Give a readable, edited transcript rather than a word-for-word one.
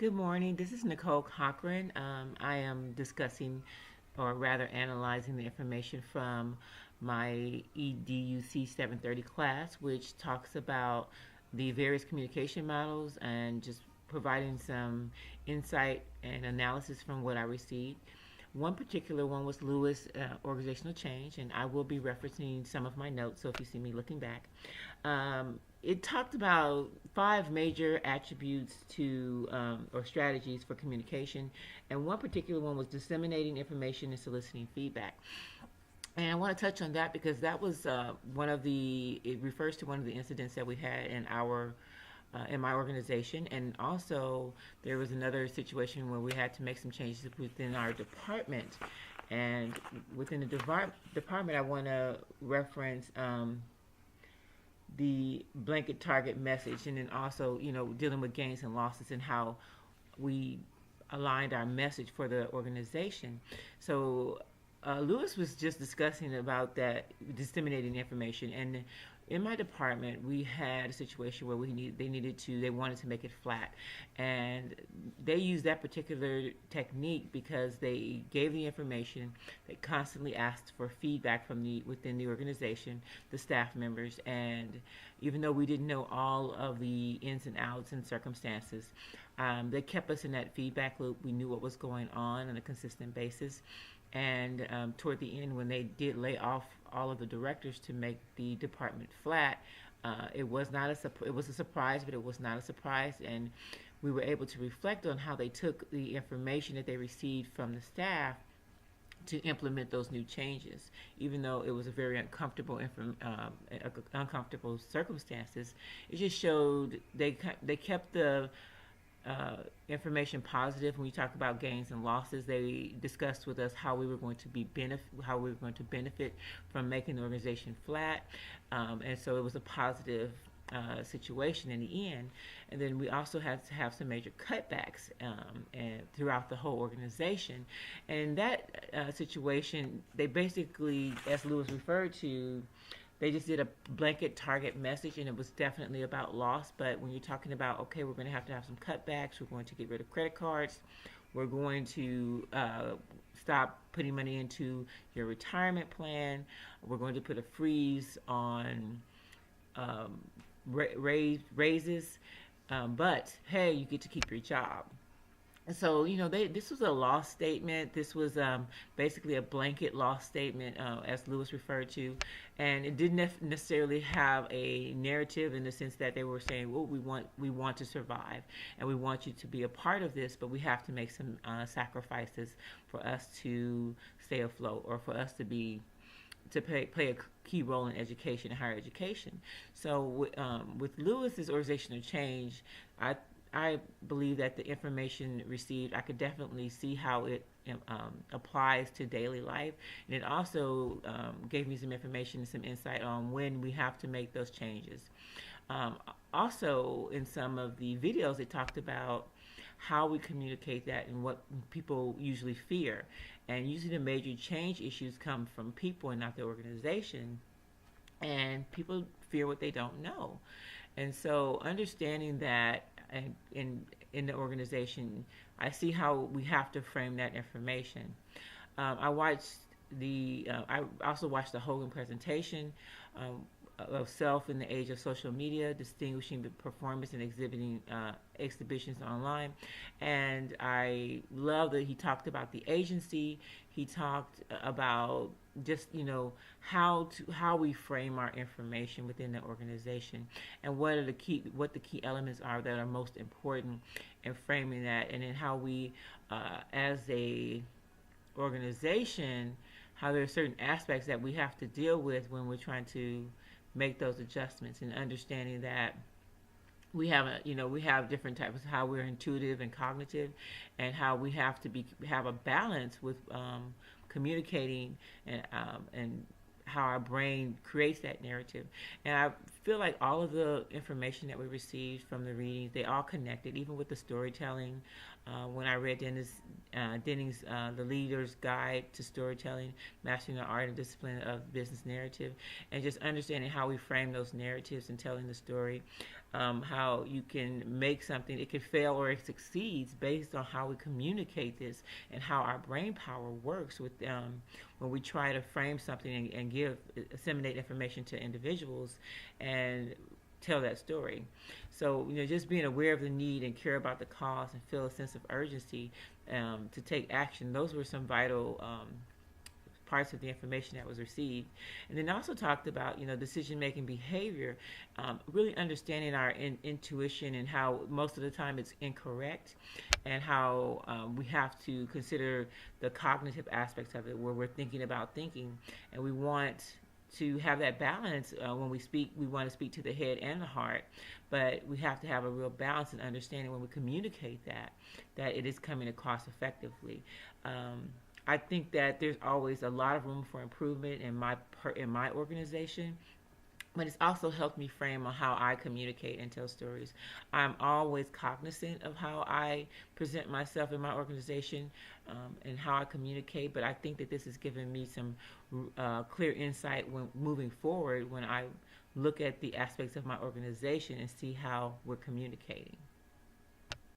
Good morning. This is Nicole Cochran. I am discussing, or rather analyzing, the information from my EDUC 730 class, which talks about the various communication models and just providing some insight and analysis from what I received. One particular one was Lewis Organizational Change, and I will be referencing some of my notes, so if you see me looking back. It talked about five major attributes to or strategies for communication, and one particular one was disseminating information and soliciting feedback. And I want to touch on that because that was it refers to one of the incidents that we had in my organization, and also there was another situation where we had to make some changes within our department. And within the department, I want to reference the blanket target message, and then also dealing with gains and losses and how we aligned our message for the organization. So Lewis was just discussing about that disseminating information, and in my department we had a situation where they wanted to make it flat, and they used that particular technique because they gave the information. They constantly asked for feedback from the within the organization, the staff members, and even though we didn't know all of the ins and outs and circumstances, they kept us in that feedback loop. We knew what was going on a consistent basis. And toward the end, when they did lay off all of the directors to make the department flat, it was not it was a surprise, but it was not a surprise. And we were able to reflect on how they took the information that they received from the staff to implement those new changes, even though it was a very uncomfortable circumstances. It just showed they kept the information positive. When we talk about gains and losses, they discussed with us how we were going to benefit from making the organization flat, and so it was a positive situation in the end. And then we also had to have some major cutbacks and throughout the whole organization. And in that situation, they basically, as Lewis referred to, they just did a blanket target message, and it was definitely about loss. But when you're talking about, okay, we're going to have some cutbacks, we're going to get rid of credit cards, we're going to stop putting money into your retirement plan, we're going to put a freeze on raises, but hey, you get to keep your job. So this was a loss statement. This was basically a blanket loss statement, as Lewis referred to, and it didn't necessarily have a narrative in the sense that they were saying, well, we want to survive, and we want you to be a part of this, but we have to make some sacrifices for us to stay afloat, or for us to play a key role in education and higher education. So with Lewis's organizational change, I believe that the information received, I could definitely see how it applies to daily life. And it also gave me some information and some insight on when we have to make those changes. Um, Also, in some of the videos, it talked about how we communicate that and what people usually fear. And usually the major change issues come from people and not the organization. And people fear what they don't know. And so understanding that in the organization, I see how we have to frame that information. I also watched the Hogan presentation of self in the age of social media, distinguishing the performance and exhibiting exhibitions online. And I love that he talked about the agency. He talked about just how we frame our information within the organization, and what the key elements are that are most important in framing that, and then how we as a organization, how there are certain aspects that we have to deal with when we're trying to make those adjustments, and understanding that we have different types of how we're intuitive and cognitive, and how we have to have a balance with communicating, and how our brain creates that narrative. And I feel like all of the information that we received from the readings, they all connected, even with the storytelling. When I read Denning's The Leader's Guide to Storytelling, Mastering the Art and Discipline of Business Narrative, and just understanding how we frame those narratives and telling the story, how you can make something, it can fail or it succeeds based on how we communicate this and how our brain power works with when we try to frame something and give disseminate information to individuals and tell that story. So, just being aware of the need and care about the cause and feel a sense of urgency to take action, those were some vital parts of the information that was received. And then also talked about, decision-making behavior, really understanding our intuition and how most of the time it's incorrect, and how we have to consider the cognitive aspects of it, where we're thinking about thinking, and we want to have that balance. When we speak, we want to speak to the head and the heart, but we have to have a real balance and understanding when we communicate that it is coming across effectively. I think that there's always a lot of room for improvement in my organization, but it's also helped me frame on how I communicate and tell stories. I'm always cognizant of how I present myself in my organization, and how I communicate, but I think that this has given me some clear insight when moving forward, when I look at the aspects of my organization and see how we're communicating.